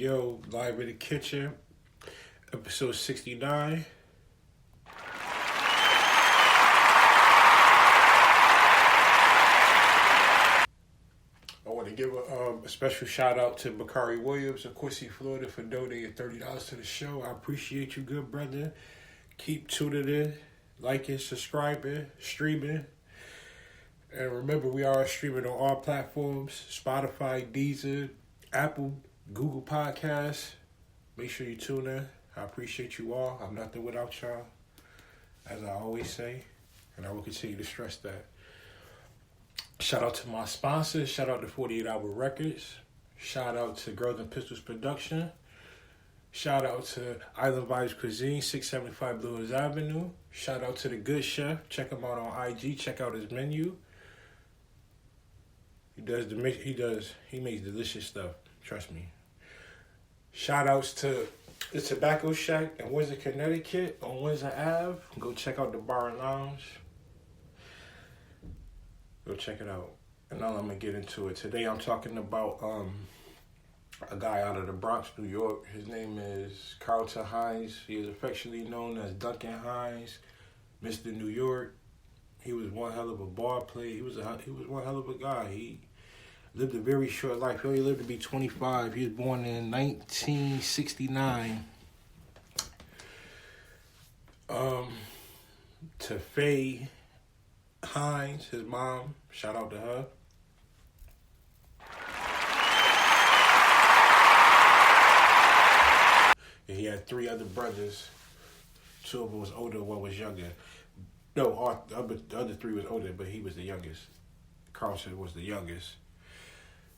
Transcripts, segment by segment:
Yo, live in the kitchen, episode 69. I want to give a special shout out to Bakari Williams of Quincy, Florida for donating $30 to the show. I appreciate you, good brother. Keep tuning in, liking, subscribing, streaming. And remember, we are streaming on all platforms: Spotify, Deezer, Apple, Google Podcasts. Make sure you tune in. I appreciate you all. I'm nothing without y'all, as I always say, and I will continue to stress that. Shout out to my sponsors. Shout out to 48 Hour Records. Shout out to Girls and Pistols Production. Shout out to Island Vibes Cuisine, 675 Blue Hills Avenue. Shout out to The Good Chef. Check him out on IG. Check out his menu. He makes delicious stuff. Trust me. Shout outs to the Tobacco Shack in Windsor, Connecticut on Windsor Ave. Go check out the bar and lounge. Go check it out. And now I'm going to get into it. Today I'm talking about a guy out of the Bronx, New York. His name is Karlton Hines. He is affectionately known as Duncan Hines, Mr. New York. He was one hell of a ball player. He was one hell of a guy. He lived a very short life. He only lived to be 25. He was born in 1969. To Faye Hines, his mom, shout out to her. And he had three other brothers. Two of them was older, one was younger. No, the other three was older, but he was the youngest. Carlton was the youngest.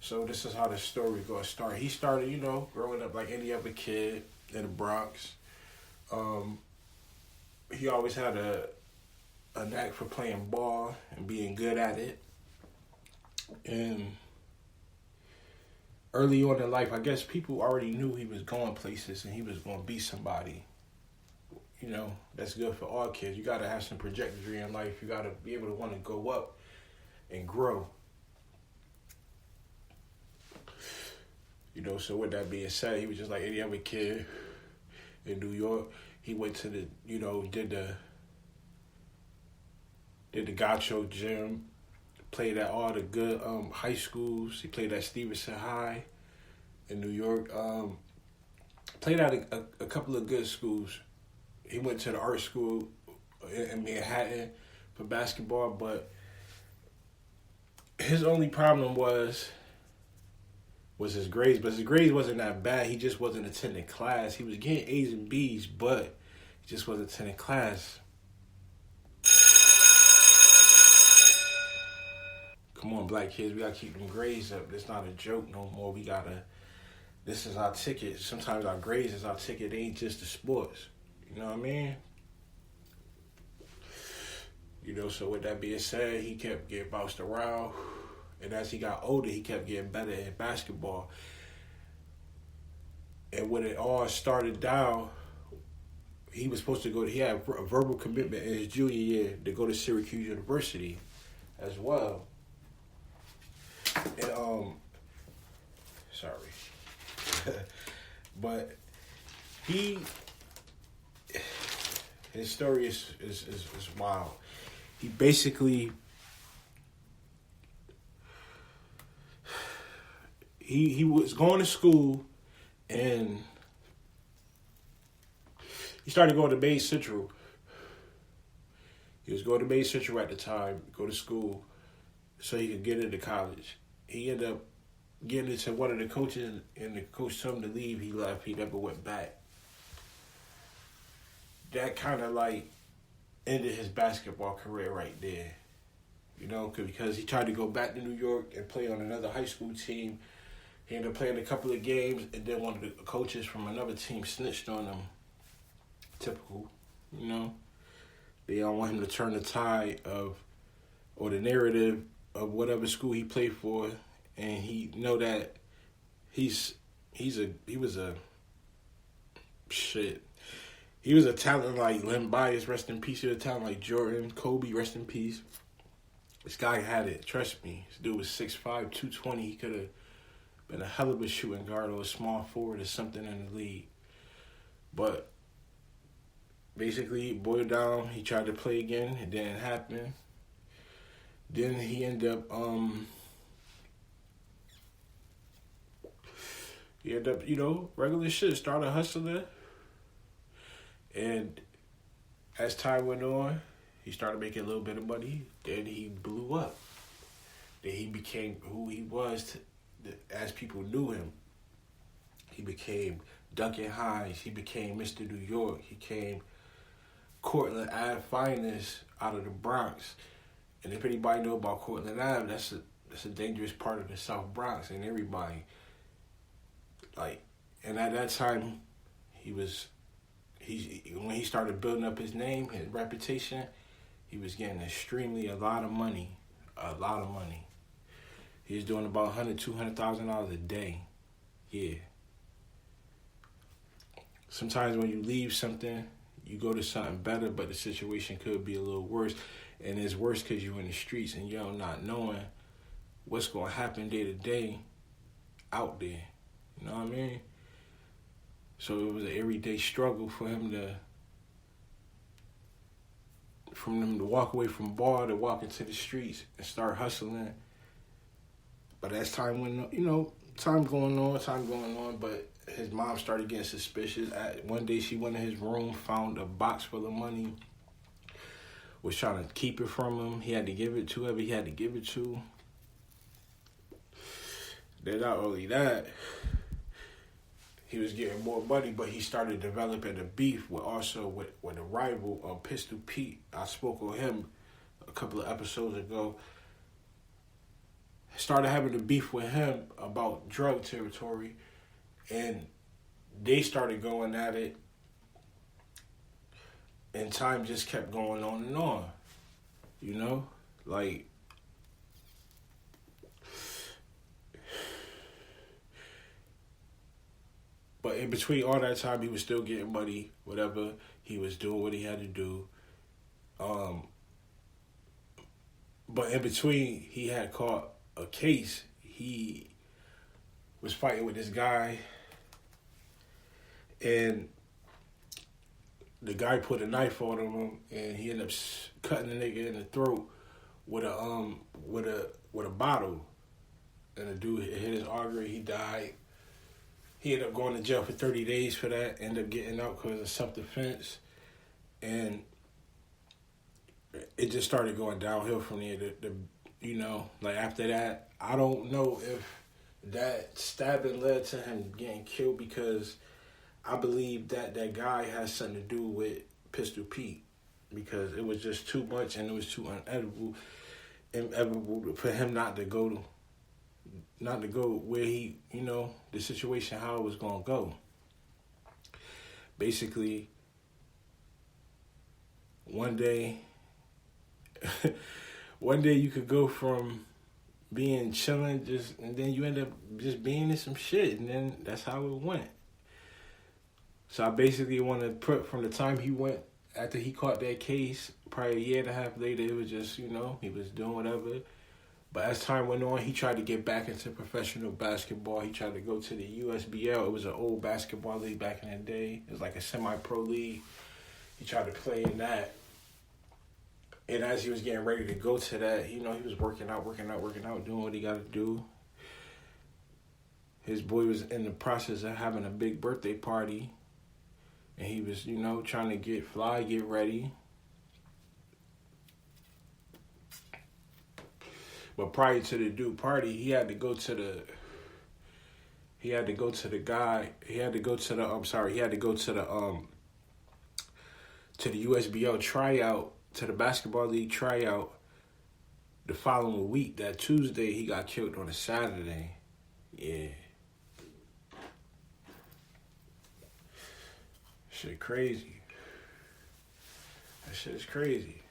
So this is how the story going to start. He started, growing up like any other kid in the Bronx. He always had a knack for playing ball and being good at it. And early on in life, I guess people already knew he was going places and he was going to be somebody. That's good for all kids. You got to have some trajectory in life. You got to be able to want to go up and grow. So with that being said, he was just like any other kid in New York. He went to the, did the Gaucho gym, played at all the good high schools. He played at Stevenson High in New York. Played at a couple of good schools. He went to the art school in Manhattan for basketball, but his only problem was his grades. But his grades wasn't that bad. He just wasn't attending class. He was getting A's and B's, but he just wasn't attending class. Come on, black kids, we gotta keep them grades up. It's not a joke no more. This is our ticket. Sometimes our grades is our ticket. It ain't just the sports. You know what I mean? So with that being said, he kept getting bounced around. And as he got older, he kept getting better at basketball. And when it all started down, he was supposed to he had a verbal commitment in his junior year to go to Syracuse University as well. And, sorry. But his story is wild. He basically, he was going to school and he started going to Bay Central. He was going to Bay Central at the time, go to school so he could get into college. He ended up getting into one of the coaches, and the coach told him to leave. He left. He never went back. That kind of ended his basketball career right there. Because he tried to go back to New York and play on another high school team. He ended up playing a couple of games, and then one of the coaches from another team snitched on him. Typical, They don't want him to turn the tide or the narrative of whatever school he played for, and he know that he was a talent like Len Bias, rest in peace. He was a talent like Jordan, Kobe, rest in peace. This guy had it. Trust me. This dude was 6'5", 220. He could have been a hell of a shooting guard or a small forward or something in the league. But basically, it boiled down. He tried to play again. It didn't happen. Then he ended up, regular shit. Started hustling. And as time went on, he started making a little bit of money. Then he blew up. Then he became who he was as people knew him. He became Duncan Hines. He became Mr. New York. He came Cortland Ave finest out of the Bronx. And if anybody know about Cortland Ave, that's a dangerous part of the South Bronx. And everybody, and at that time, when he started building up his name, his reputation, he was getting a lot of money. He was doing about $100,000, $200,000 a day. Yeah. Sometimes when you leave something, you go to something better, but the situation could be a little worse. And it's worse because you're in the streets and you're not knowing what's going to happen day to day out there. You know what I mean? So it was an everyday struggle for him to walk away from bar to walk into the streets and start hustling. But as time went on, time going on, but his mom started getting suspicious. One day she went in his room, found a box full of money, was trying to keep it from him. He had to give it to whoever he had to give it to. Then not only that, he was getting more money, but he started developing a beef with a rival, Pistol Pete. I spoke with him a couple of episodes ago. Started having a beef with him about drug territory, and they started going at it, and time just kept going on and on, But in between all that time, he was still getting money, whatever. He was doing what he had to do. But in between, he had caught a case. He was fighting with this guy, and the guy put a knife on him, and he ended up cutting the nigga in the throat with a bottle. And the dude hit his artery. He died. He ended up going to jail for 30 days for that. Ended up getting out because of self-defense. And it just started going downhill from there. After that, I don't know if that stabbing led to him getting killed, because I believe that guy has something to do with Pistol Pete, because it was just too much and it was too inevitable for him not to go where he, the situation, how it was going to go. Basically, one day you could go from being chilling, and then you end up just being in some shit, and then that's how it went. So I basically want to put from the time he went, after he caught that case, probably a year and a half later, it was just, he was doing whatever. But as time went on, he tried to get back into professional basketball. He tried to go to the USBL. It was an old basketball league back in the day. It was like a semi-pro league. He tried to play in that. And as he was getting ready to go to that, he was working out, doing what he got to do. His boy was in the process of having a big birthday party. And he was, trying to get ready. But prior to the dude party, he had to go to the USBL tryout, to the basketball league tryout the following week. That Tuesday, he got killed on a Saturday. Yeah. Shit crazy. That shit is crazy.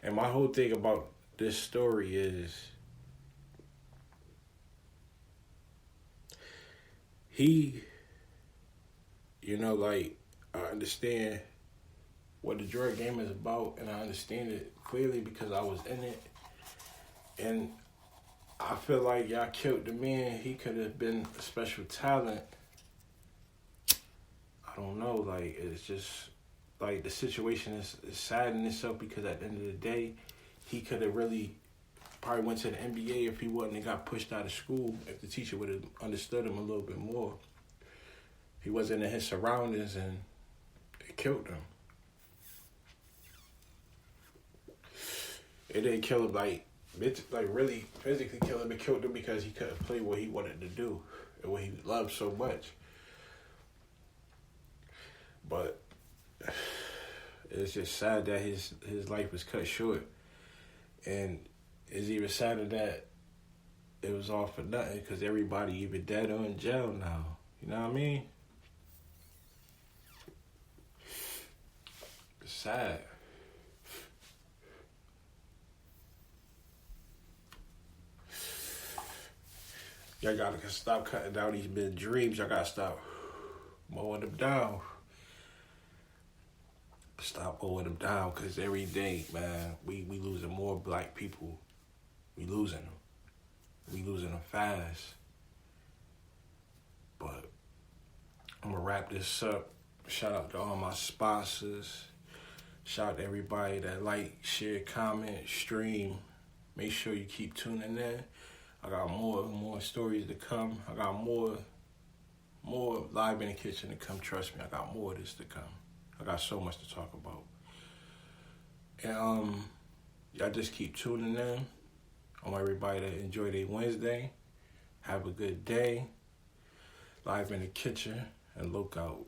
And my whole thing about this story is I understand what the drug game is about, and I understand it clearly because I was in it. And I feel like y'all killed the man. He could have been a special talent. I don't know. Like, it's just like the situation is sad in itself because at the end of the day, he could have really probably went to the NBA if he wasn't and got pushed out of school. If the teacher would have understood him a little bit more, he wasn't in his surroundings and it killed him. It didn't kill him like really physically kill him. It killed him because he couldn't play what he wanted to do and what he loved so much. But it's just sad that his life was cut short. And it's even sadder that it was all for nothing because everybody either dead or in jail now. You know what I mean? It's sad. Y'all gotta stop cutting down these big dreams. Y'all gotta stop mowing them down. Stop mowing them down, because every day, man, we losing more black people. We losing them. We losing them fast. But I'm going to wrap this up. Shout out to all my sponsors. Shout out to everybody that like, share, comment, stream. Make sure you keep tuning in. I got more stories to come. I got more live in the kitchen to come. Trust me, I got more of this to come. I got so much to talk about. And y'all just keep tuning in. I want everybody to enjoy their Wednesday. Have a good day. Live in the kitchen and look out.